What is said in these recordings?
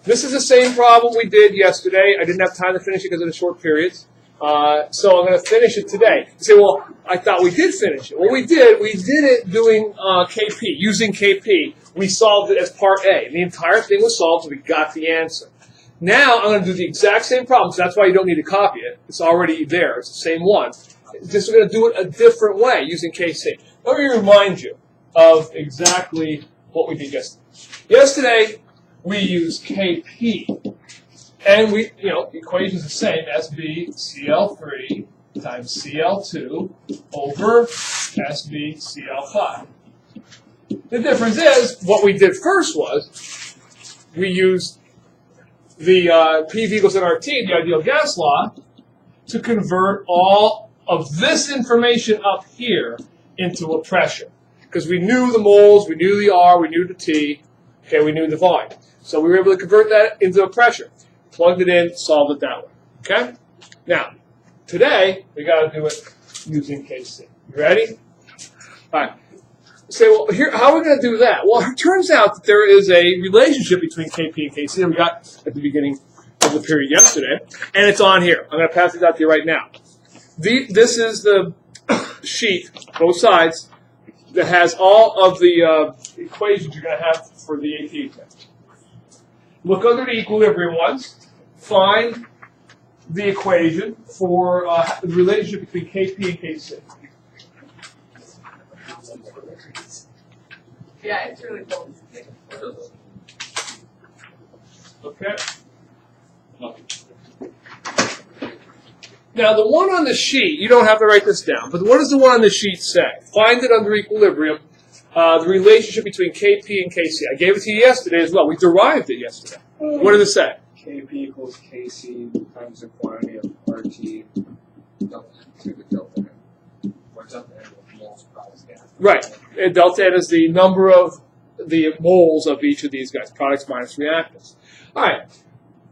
This is the same problem we did yesterday. I didn't have time to finish it because of the short periods. So I'm going to finish it today. You say, well, I thought we did finish it. Well, we did. We did it doing KP, using KP. We solved it as part A. And the entire thing was solved, so we got the answer. Now I'm going to do the exact same problem, so that's why you don't need to copy it. It's already there. It's the same one. Just we're going to do it a different way using KC. Let me remind you of exactly what we did yesterday. Yesterday, we used KP. And we, the equation is the same, SbCl3 times Cl2 over SbCl5. The difference is, what we did first was, we used the PV equals nRT, the ideal gas law, to convert all of this information up here into a pressure. Because we knew the moles, we knew the R, we knew the T, okay, we knew the volume. So we were able to convert that into a pressure. Plugged it in, solved it that way. Okay? Now, today, we got to do it using KC. You ready? All right. Say, well, here, how are we going to do that? Well, it turns out that there is a relationship between KP and KC that we got at the beginning of the period yesterday, and it's on here. I'm going to pass it out to you right now. This is the sheet, both sides, that has all of the equations you're going to have for the AP test. Look under the equilibrium ones. Find the equation for the relationship between KP and KC. Yeah, it's really cool. Okay. Now, the one on the sheet, you don't have to write this down, but what does the one on the sheet say? Find it under equilibrium, the relationship between KP and KC. I gave it to you yesterday as well. We derived it yesterday. What did it say? KP equals KC times the quantity of RT delta to the delta N. Or delta N with moles of products gas. Right. And delta N is the number of the moles of each of these guys, products minus reactants. All right.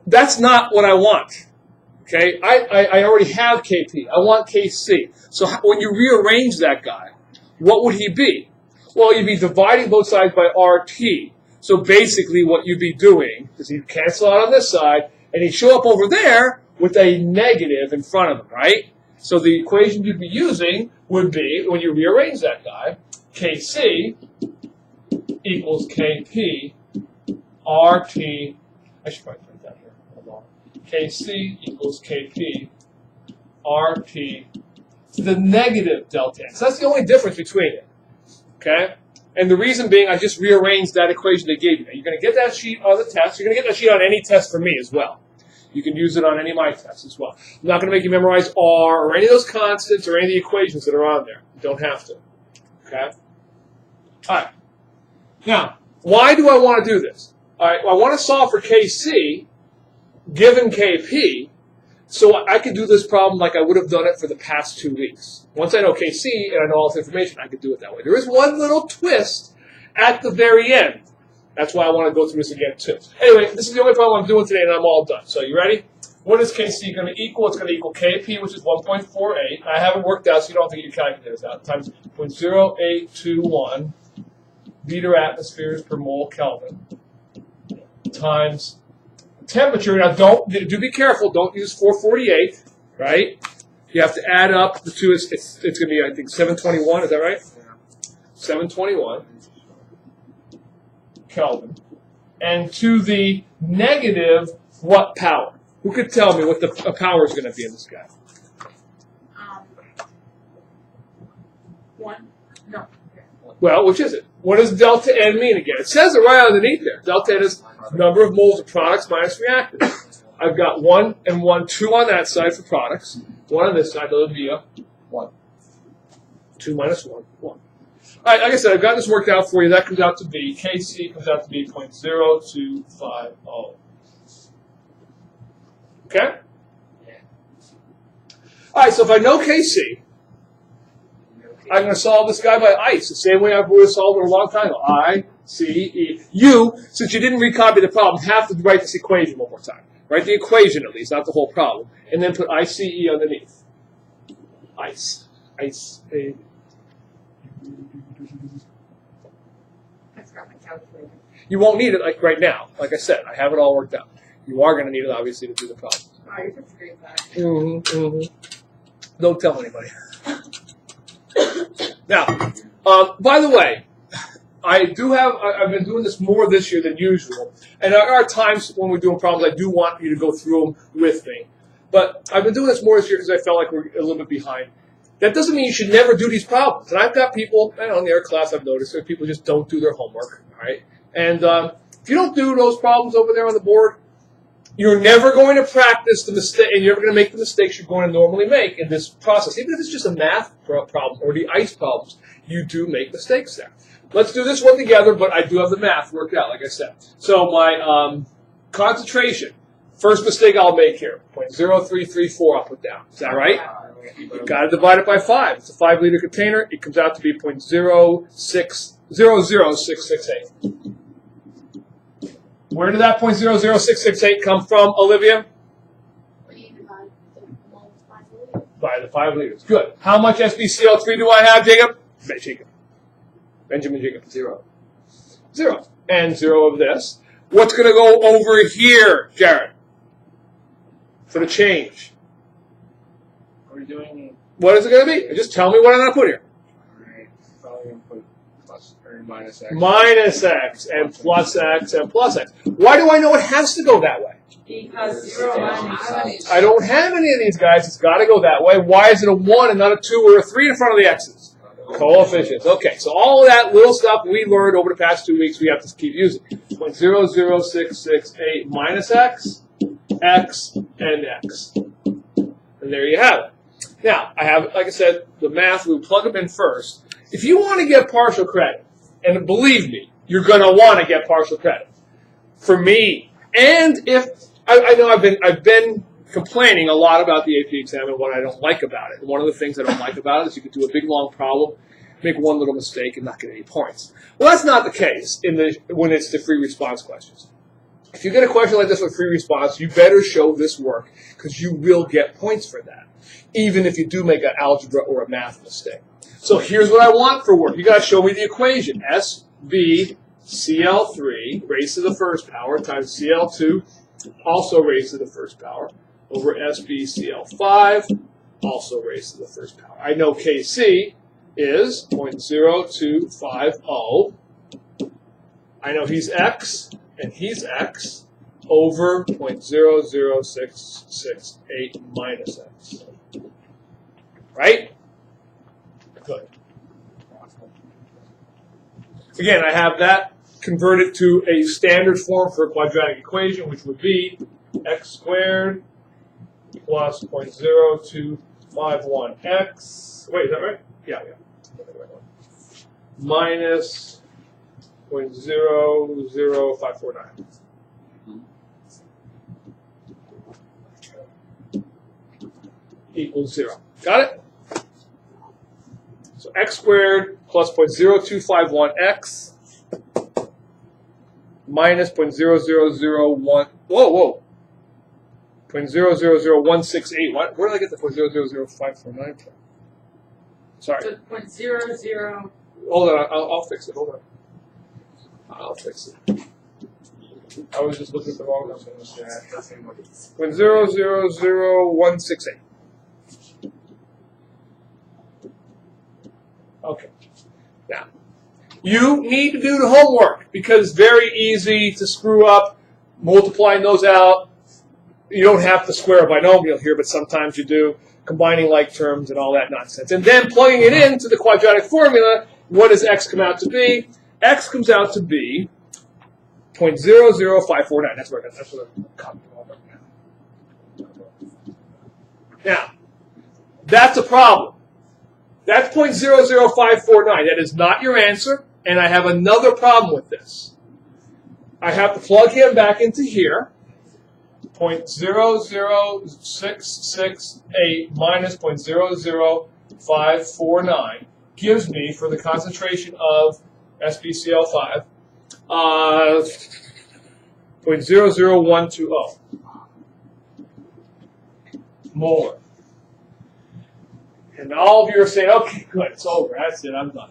That's not what I want. Okay? I already have KP. I want KC. So when you rearrange that guy, what would he be? Well, you'd be dividing both sides by RT. So basically what you'd be doing is he'd cancel out on this side, and he'd show up over there with a negative in front of him, right? So the equation you'd be using would be, when you rearrange that guy, KC equals KP RT. I should probably put that here. Hold on. KC equals KP RT to the negative delta N. So that's the only difference between it. Okay? And the reason being, I just rearranged that equation they gave you. Now, you're going to get that sheet on the test. You're going to get that sheet on any test for me as well. You can use it on any of my tests as well. I'm not going to make you memorize R or any of those constants or any of the equations that are on there. You don't have to. Okay? All right. Now, why do I want to do this? All right, well, I want to solve for KC given KP so I can do this problem like I would have done it for the past 2 weeks. Once I know KC and I know all this information, I can do it that way. There is one little twist at the very end. That's why I want to go through this again, too. Anyway, this is the only problem I'm doing today, and I'm all done. So, you ready? What is KC going to equal? It's going to equal KP, which is 1.48. I haven't worked out, so you don't have to get your calculators out. Times 0.0821 liter atmospheres per mole Kelvin. Times temperature. Now, do be careful. Don't use 448, right? You have to add up the two. It's going to be, I think, 721. Is that right? 721 Kelvin. And to the negative, what power? Who could tell me what the power is going to be in this guy? 1. No. Well, which is it? What does delta N mean again? It says it right underneath there. Delta N is number of moles of products minus reactants. I've got 1 and 1, 2 on that side for products. 1 on this side, that would be a 1. 2 minus 1, 1. All right, like I said, I've got this worked out for you. That comes out to be, KC comes out to be 0.0250. Okay? All right, so if I know KC, I'm going to solve this guy by ice, the same way I would have solved it a long time ago. I, C, E. You, since you didn't recopy the problem, have to write this equation one more time. Write the equation at least, not the whole problem. And then put ICE underneath. Ice. Ice. That's got my calculator. You won't need it like right now. Like I said, I have it all worked out. You are going to need it, obviously, to do the problem. Oh, you're such a great guy. Don't tell anybody. Now, by the way, I've been doing this more this year than usual, and there are times when we're doing problems I do want you to go through them with me. But I've been doing this more this year because I felt like we're a little bit behind. That doesn't mean you should never do these problems. And I've got people, in their class I've noticed, that people just don't do their homework, all right? And if you don't do those problems over there on the board, you're never going to practice the mistake, and you're never going to make the mistakes you're going to normally make in this process. Even if it's just a math problem or the ICE problems, you do make mistakes there. Let's do this one together, but I do have the math worked out, like I said. So my concentration, first mistake I'll make here, 0.0334 I'll put down. Is that right? You've got to divide it by 5. It's a 5-liter container. It comes out to be 0.00668. Where did that 0.00668 come from, Olivia? By the 5 liters. Good. How much SbCl3 do I have, Jacob? Benjamin Jacob. 0. 0. And 0 of this. What's going to go over here, Jared? For the change. What are we doing? What is it going to be? Just tell me what I'm going to put here. Alright, probably going to put plus or minus x. Minus x and plus x and plus x. Why do I know it has to go that way? Because 0 minus. I don't have any of these guys. It's got to go that way. Why is it a 1 and not a 2 or a 3 in front of the x's? Coefficients. Okay, so all of that little stuff we learned over the past 2 weeks, we have to keep using. 0.00668 minus x, x, and x. And there you have it. Now, I have, like I said, the math, we'll plug them in first. If you want to get partial credit, and believe me, you're going to want to get partial credit. For me, and if, I know I've been complaining a lot about the AP exam and what I don't like about it. And one of the things I don't like about it is you can do a big, long problem, make one little mistake, and not get any points. Well, that's not the case when it's the free response questions. If you get a question like this with free response, you better show this work, because you will get points for that, even if you do make an algebra or a math mistake. So here's what I want for work. You got to show me the equation. SbCl3 raised to the first power times Cl2 also raised to the first power over SbCl5 also raised to the first power. I know Kc is 0.0250. I know he's x and he's x over 0.00668 minus x. Right? Good. Again, I have that converted to a standard form for a quadratic equation, which would be x squared plus 0.0251x. Wait, is that right? Yeah. Minus 0.00549. Equals 0. Got it? So x squared plus 0.0251x minus 0.0001. Whoa. 0.000168. Where did I get the 0.000549 from? Sorry. So 0.00. Hold on. I'll fix it. Hold on. I'll fix it. I was just looking at the wrong number. 0.000168. Okay. Now, you need to do the homework because it's very easy to screw up multiplying those out. You don't have to square a binomial here, but sometimes you do, combining like terms and all that nonsense. And then plugging it into the quadratic formula, what does x come out to be? X comes out to be 0.00549. That's what I'm copying all right now. Now, that's a problem. That's 0.00549. That is not your answer, and I have another problem with this. I have to plug him back into here. 0.00668 minus 0.00549 gives me, for the concentration of SbCl5, 0.00120 molar. And all of you are saying, okay, good, it's over. That's it, I'm done.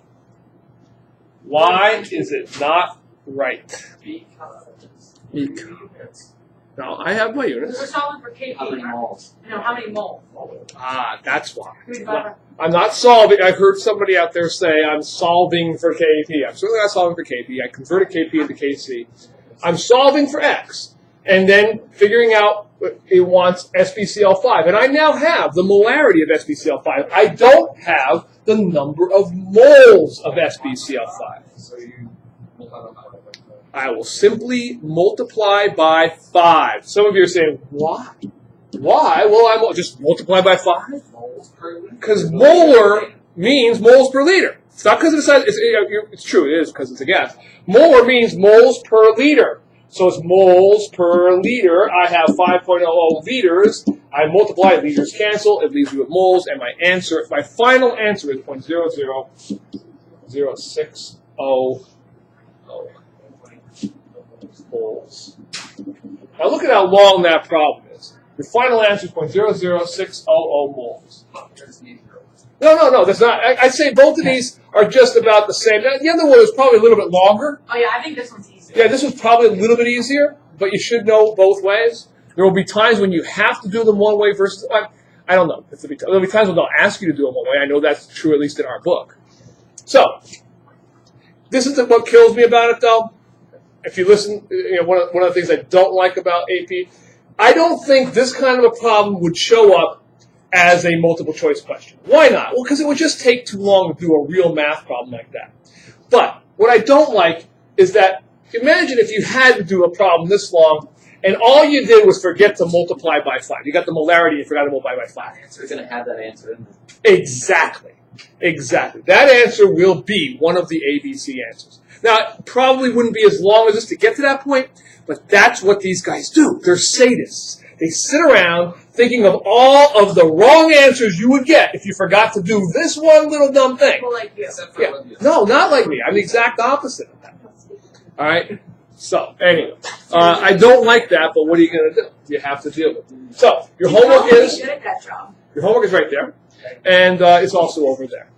Why is it not right? Now, I have my We're units. solving for KP. How many moles? No, how many moles? Ah, that's why. Who divided I'm not solving. I heard somebody out there say I'm solving for KP. I'm certainly not solving for KP. I converted KP into KC. I'm solving for X, and then figuring out it wants SBCL5. And I now have the molarity of SBCL5. I don't have the number of moles of SBCL5. So you multiply by I will simply multiply by 5. Some of you are saying, why? Why? Well, I will just multiply by 5. moles per liter. Because molar means moles per liter. It's not because of the size. It's true, it is because it's a gas. Molar means moles per liter. So it's moles per liter. I have 5.00 liters. I multiply, liters cancel. It leaves you with moles. And my final answer is 0.00060 moles. Now look at how long that problem is. Your final answer is 0.00600 moles. No, that's not. I'd say both of these are just about the same. The other one is probably a little bit longer. Oh yeah, I think this one's easier. Yeah, this was probably a little bit easier, but you should know both ways. There will be times when you have to do them one way versus, I don't know. There will be times when they'll ask you to do them one way. I know that's true, at least in our book. So, this is what kills me about it, though. If you listen, one of the things I don't like about AP, I don't think this kind of a problem would show up as a multiple choice question. Why not? Well, because it would just take too long to do a real math problem like that. But what I don't like is that, imagine if you had to do a problem this long, and all you did was forget to multiply by 5. You got the molarity, you forgot to multiply by 5. You're going to have that answer in there. Exactly. That answer will be one of the ABC answers. Now, it probably wouldn't be as long as this to get to that point, but that's what these guys do. They're sadists. They sit around thinking of all of the wrong answers you would get if you forgot to do this one little dumb thing. People like you. Except for Yeah. Olivia. No, not like me. I'm the exact opposite of that. All right? So, anyway, I don't like that, but what are you going to do? You have to deal with it. So, your homework You're is good at that job. right there, and it's also over there.